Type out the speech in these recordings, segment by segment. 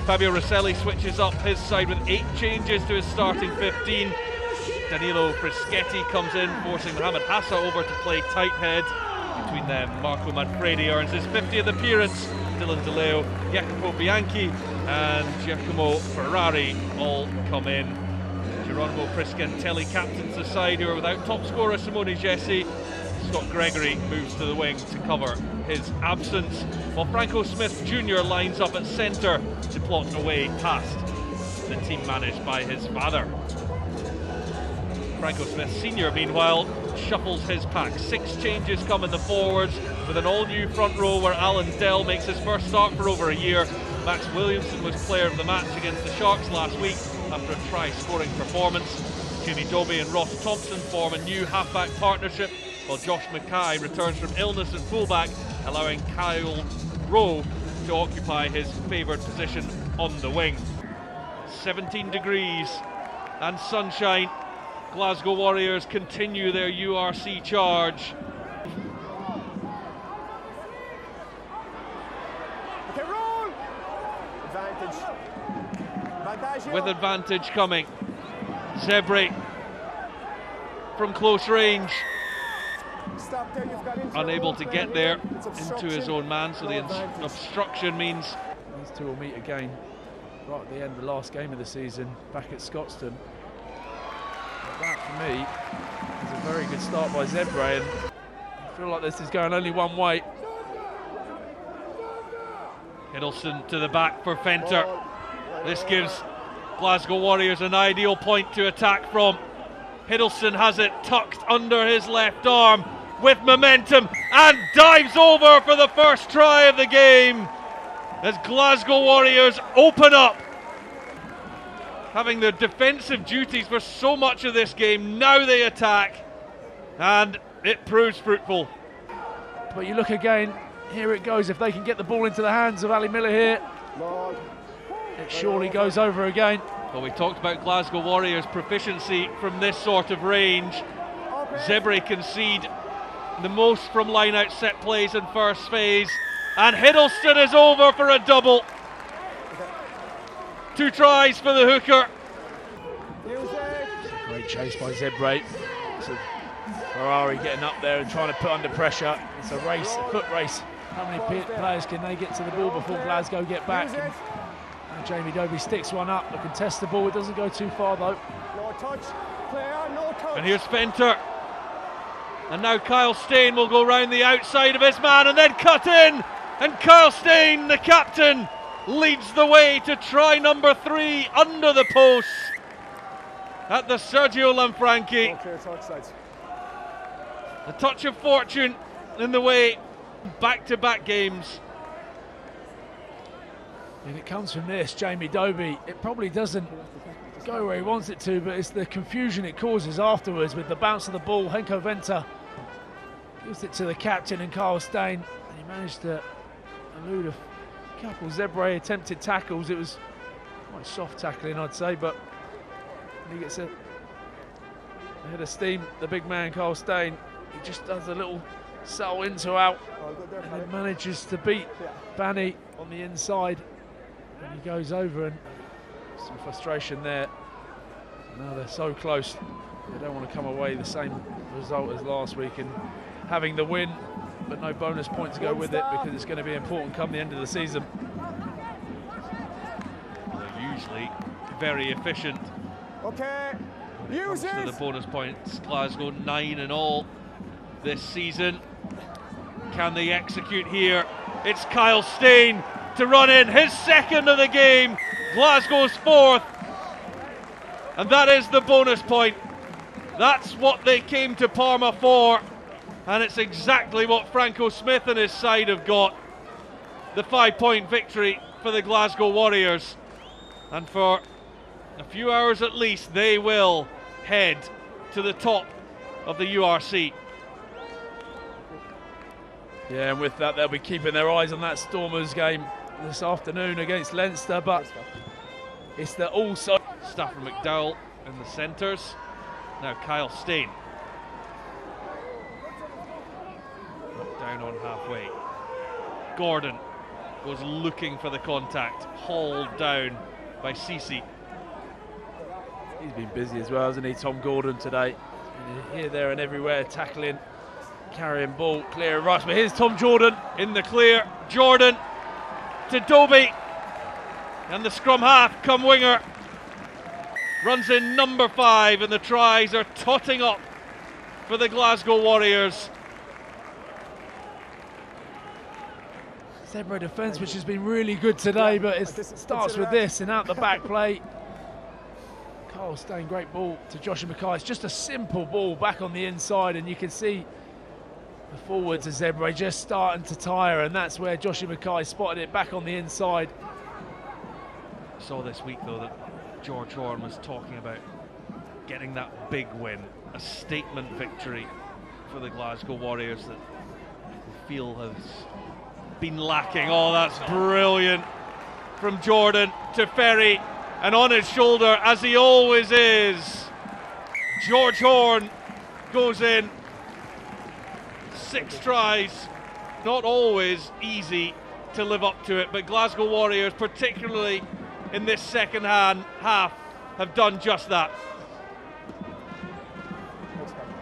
Fabio Rosselli switches up his side with 8 changes to his starting 15. Danilo Frischetti comes in, forcing Mohamed Hassa over to play tight head. Between them, Marco Manfredi earns his 50th appearance. Dylan DeLeo, Jacopo Bianchi and Giacomo Ferrari all come in. Geronimo Priscantelli captains the side, who are without top scorer Simone Gessi. Scott Gregory moves to the wing to cover his absence, while Franco Smith Jr. lines up at centre to plot a way past the team managed by his father. Franco Smith Sr. meanwhile shuffles his pack. 6 changes come in the forwards, with an all-new front row where Alan Dell makes his first start for over a year. Max Williamson was player of the match against the Sharks last week after a try-scoring performance. Jamie Dobbie and Ross Thompson form a new half-back partnership, while Josh Mackay returns from illness at fullback, allowing Kyle Rowe to occupy his favoured position on the wing. 17 degrees and sunshine. Glasgow Warriors continue their URC charge. Okay, roll! Advantage. With advantage coming. Zebre from close range. Stop there, you've got unable to get there into his own man, so the obstruction means these two will meet again right at the end of the last game of the season back at Scotstoun. That for me is a very good start by Zebre, and I feel like this is going only one way. Hiddleston to the back for Fenter. This gives Glasgow Warriors an ideal point to attack from. Hiddleston has it tucked under his left arm with momentum and dives over for the first try of the game as Glasgow Warriors open up. Having the defensive duties for so much of this game, now they attack and it proves fruitful. But you look again, here it goes. If they can get the ball into the hands of Ali Miller here, it surely goes over again. Well, we talked about Glasgow Warriors' proficiency from this sort of range. Zebre concede the most from line-out set plays in first phase, and Hiddleston is over for a double. 2 tries for the hooker. Great chase by Zebre. So Ferrari getting up there and trying to put under pressure. It's a race, a foot race. How many players can they get to the ball before Glasgow get back? And Jamie Dobbie sticks one up, a contestable. It doesn't go too far though. No touch, player, no touch. And here's Fenter. And now Kyle Steyn will go round the outside of his man and then cut in. And Kyle Steyn, the captain, leads the way to try number 3 under the post at the Sergio Lanfranchi. A touch of fortune in the way, back-to-back games. And it comes from this, Jamie Dobbie. It probably doesn't go where he wants it to, but it's the confusion it causes afterwards with the bounce of the ball. Henko Venter gives it to the captain and Kyle Steyn, and he managed to elude a couple Zebre attempted tackles. It was quite soft tackling, I'd say, but he gets a head of steam. The big man, Kyle Steyn, he just does a little subtle in to out, and then manages to beat Banny on the inside. And he goes over, and some frustration there. Now they're so close, they don't want to come away the same result as last week and having the win, but no bonus point to go with it because it's going to be important come the end of the season. They're usually very efficient. Okay, Comes to the bonus points. Glasgow 9 in all this season. Can they execute here? It's Kyle Steyn to run in his 2nd of the game, Glasgow's 4th, and that is the bonus point. That's what they came to Parma for, and it's exactly what Franco Smith and his side have got. The 5-point victory for the Glasgow Warriors, and for a few hours at least they will head to the top of the URC. Yeah, and with that they'll be keeping their eyes on that Stormers game this afternoon against Leinster, but it's the also Stafford McDowell in the centres. Now Kyle Steyn. Knocked down on halfway. Gordon was looking for the contact, hauled down by Cece. He's been busy as well, hasn't he, Tom Gordon, today? Here, there and everywhere, tackling, carrying ball, clear and rush. But here's Tom Jordan. In the clear, Jordan to Dobie. And the scrum half, come winger, runs in number 5, and the tries are totting up for the Glasgow Warriors. Zebre defence, which has been really good today, but it starts with this and out the back play. Kyle Steyn, great ball to Joshua Mackay. It's just a simple ball back on the inside, and you can see the forwards of Zebre just starting to tire, and that's where Joshua Mackay spotted it back on the inside. Saw this week though that George Horn was talking about getting that big win, a statement victory for the Glasgow Warriors that we feel has been lacking. Oh, that's brilliant from Jordan to Ferry, and on his shoulder, as he always is, George Horn goes in. 6 tries, not always easy to live up to it, but Glasgow Warriors, particularly in this second half, have done just that.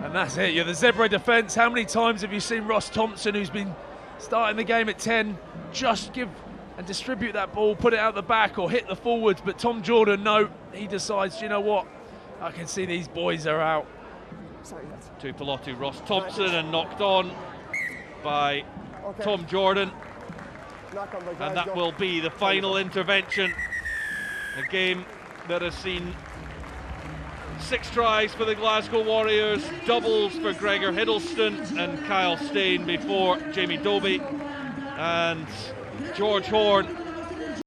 And that's it, you're the Zebre defence. How many times have you seen Ross Thompson, who's been starting the game at 10, just give and distribute that ball, put it out the back or hit the forwards? But Tom Jordan, no, he decides, you know what, I can see these boys are out. To Pelotu, Ross Thompson, and knocked on by Tom Jordan. And that will be the final intervention. A game that has seen 6 tries for the Glasgow Warriors, doubles for Gregor Hiddleston and Kyle Steyn before Jamie Dobie. And George Horn